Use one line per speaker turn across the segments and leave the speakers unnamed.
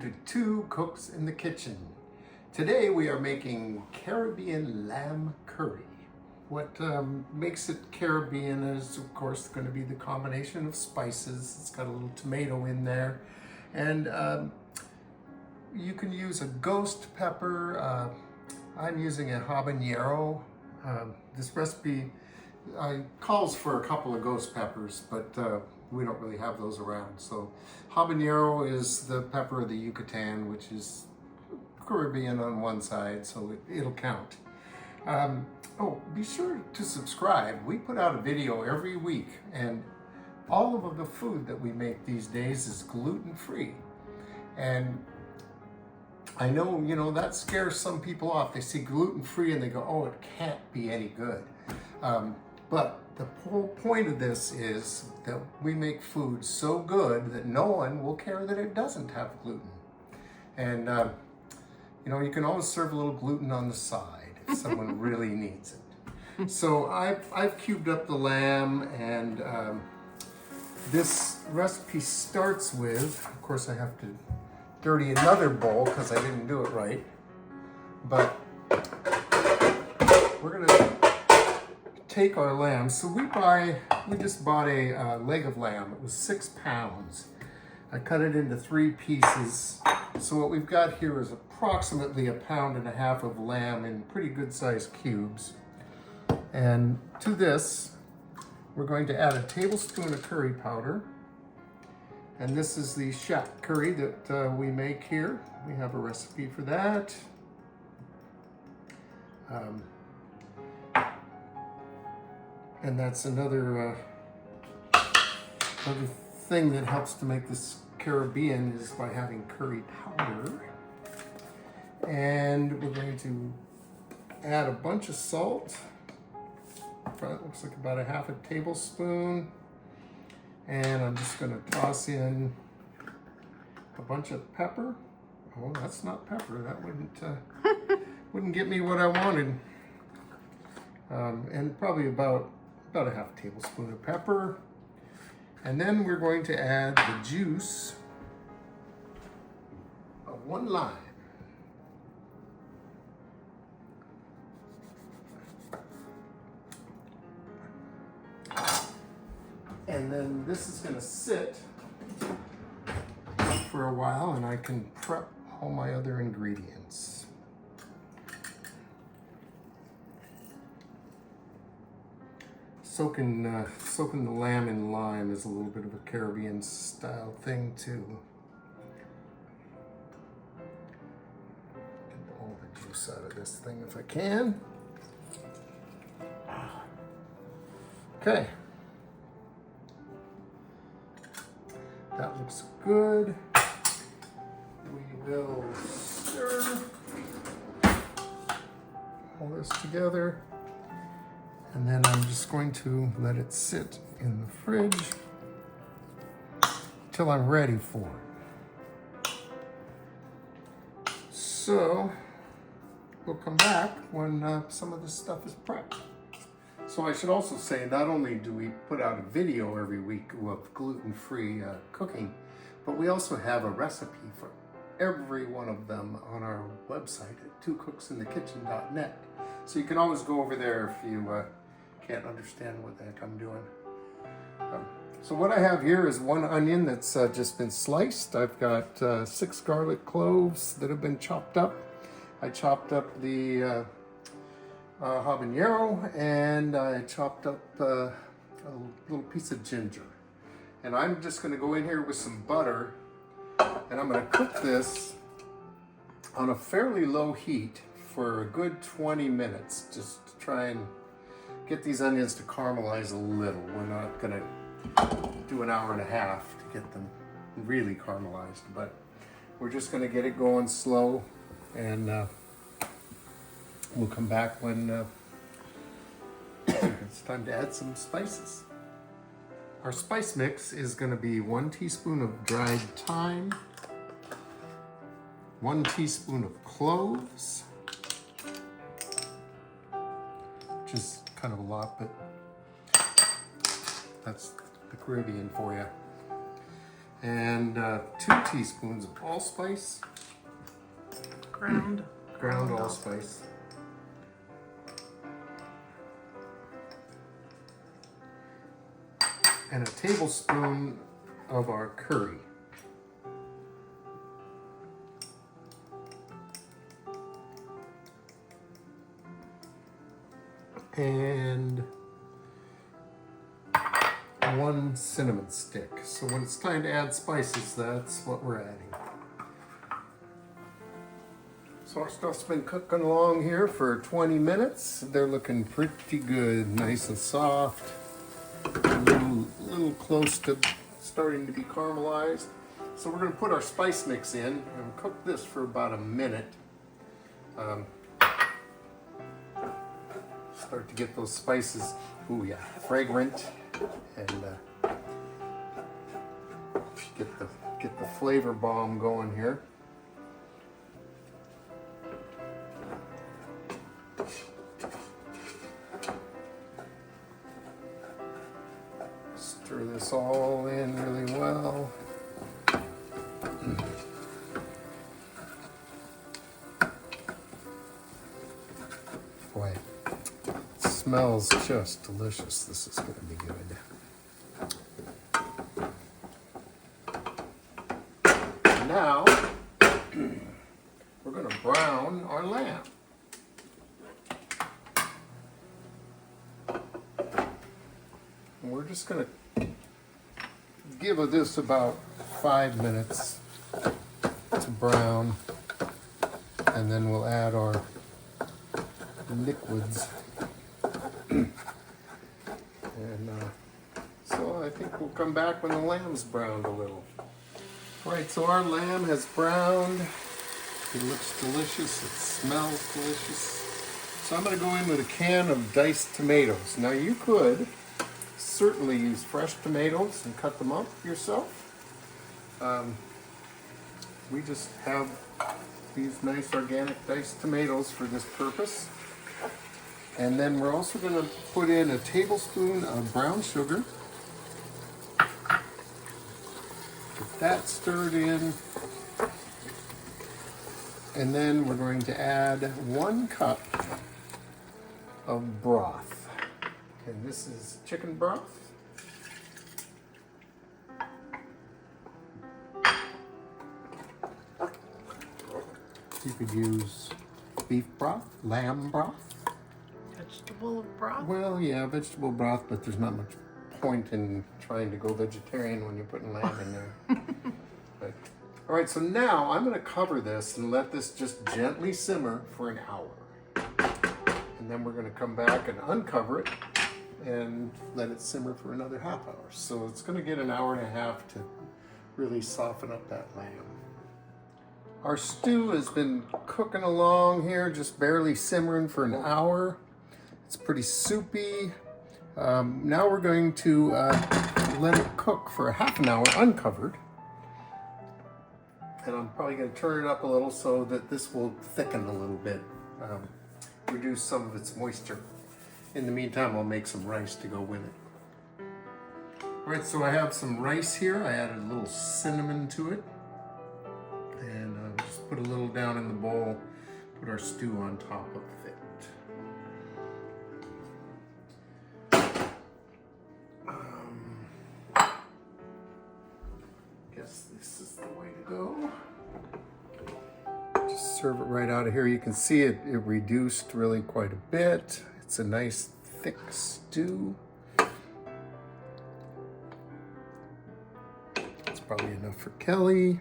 to Two Cooks in the Kitchen. Today we are making Caribbean lamb curry. What makes it Caribbean is of course going to be the combination of spices. It's got a little tomato in there, and you can use a ghost pepper. I'm using a habanero. This recipe calls for a couple of ghost peppers, but we don't really have those around. So habanero is the pepper of the Yucatan, which is Caribbean on one side, so it'll count. Oh, be sure to subscribe. We put out a video every week, and all of the food that we make these days is gluten-free. And I know, that scares some people off. They see gluten-free and they go, oh, it can't be any good. But the whole point of this is that we make food so good that no one will care that it doesn't have gluten. And, you can always serve a little gluten on the side if someone really needs it. So I've cubed up the lamb, and this recipe starts with, of course I have to dirty another bowl because I didn't do it right, but we're gonna take our lamb. So we just bought a leg of lamb. It was 6 pounds. I cut it into 3 pieces. So what we've got here is approximately 1.5 pounds of lamb in pretty good sized cubes. And to this, we're going to add a tablespoon of curry powder. And this is the shap curry that we make here. We have a recipe for that. And that's another thing that helps to make this Caribbean is by having curry powder. And we're going to add a bunch of salt. It looks like about 1/2 tablespoon. And I'm just going to toss in a bunch of pepper. Oh, that's not pepper. That wouldn't get me what I wanted. And probably about 1/2 tablespoon of pepper. And then we're going to add the juice of 1 lime. And then this is going to sit for a while, and I can prep all my other ingredients. Soaking the lamb in lime is a little bit of a Caribbean style thing too. Get all the juice out of this thing if I can. Okay. That looks good. We will stir all this together. And then I'm just going to let it sit in the fridge till I'm ready for it. So we'll come back when some of this stuff is prepped. So I should also say, not only do we put out a video every week of gluten-free cooking, but we also have a recipe for every one of them on our website at twocooksinthekitchen.net. So you can always go over there if you can't understand what the heck I'm doing. So what I have here is 1 onion that's just been sliced. I've got 6 garlic cloves that have been chopped up. I chopped up the habanero, and I chopped up a little piece of ginger. And I'm just going to go in here with some butter, and I'm going to cook this on a fairly low heat for a good 20 minutes, just to try and get these onions to caramelize a little. We're not going to do 1.5 hours to get them really caramelized, but we're just going to get it going slow, and we'll come back when it's time to add some spices. Our spice mix is going to be 1 teaspoon of dried thyme, 1 teaspoon of cloves, which is kind of a lot, but that's the Caribbean for you. and 2 teaspoons of allspice.
Ground
Allspice. And a tablespoon of our curry. And 1 cinnamon stick. So when it's time to add spices, that's what we're adding. So our stuff's been cooking along here for 20 minutes. They're looking pretty good, nice and soft. A little close to starting to be caramelized. So we're going to put our spice mix in and cook this for about a minute. Start to get those spices, ooh yeah, fragrant, and get the flavor bomb going here. Stir this all in really well. Boy, it smells just delicious. This is going to be good. Now, we're going to brown our lamb. And we're just going to give this about 5 minutes to brown, and then we'll add our liquids. And so I think we'll come back when the lamb's browned a little. All right, so our lamb has browned. It looks delicious. It smells delicious. So I'm going to go in with a can of diced tomatoes. Now you could certainly use fresh tomatoes and cut them up yourself. We just have these nice organic diced tomatoes for this purpose. And then we're also going to put in a tablespoon of brown sugar. Get that stirred in. And then we're going to add 1 cup of broth. And this is chicken broth. You could use beef broth, lamb broth.
Vegetable broth?
Well, yeah, vegetable broth, but there's not much point in trying to go vegetarian when you're putting lamb in there. But, all right, so now I'm going to cover this and let this just gently simmer for an hour. And then we're going to come back and uncover it and let it simmer for another half hour. So it's going to get an hour and a half to really soften up that lamb. Our stew has been cooking along here, just barely simmering for an hour. It's pretty soupy. Now we're going to let it cook for a half an hour uncovered. And I'm probably going to turn it up a little so that this will thicken a little bit, reduce some of its moisture. In the meantime, I'll make some rice to go with it. All right, so I have some rice here. I added a little cinnamon to it. And just put a little down in the bowl, put our stew on top of it. Guess this is the way to go. Just serve it right out of here. You can see it reduced really quite a bit. It's a nice thick stew. It's probably enough for Kelly.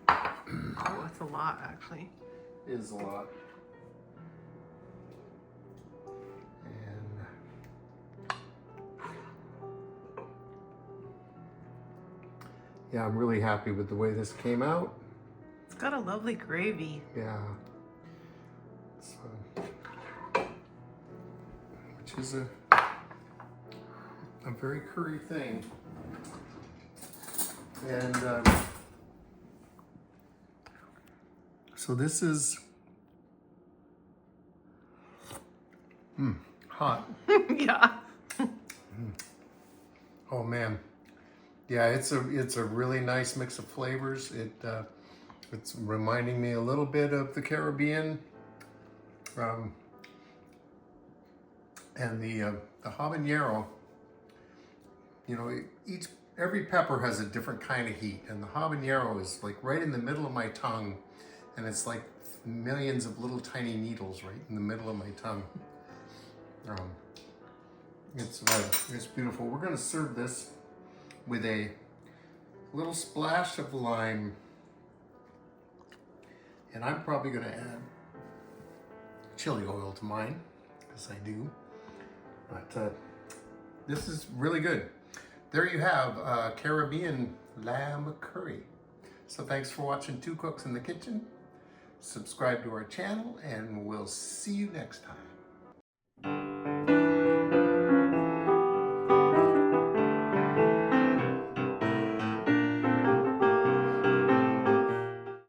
Oh, that's a lot, actually.
It is a lot. And yeah, I'm really happy with the way this came out.
It's got a lovely gravy.
Yeah. So, which is a very curry thing. And so this is hot.
Yeah.
Oh man, Yeah, it's a really nice mix of flavors. It's reminding me a little bit of the Caribbean, and the habanero. You know, every pepper has a different kind of heat, and the habanero is like right in the middle of my tongue, and it's like millions of little tiny needles right in the middle of my tongue. It's beautiful. We're going to serve this with a little splash of lime, and I'm probably going to add chili oil to mine, because I do. But this is really good. There you have Caribbean lamb curry. So thanks for watching Two Cooks in the Kitchen. Subscribe to our channel, and we'll see you next time.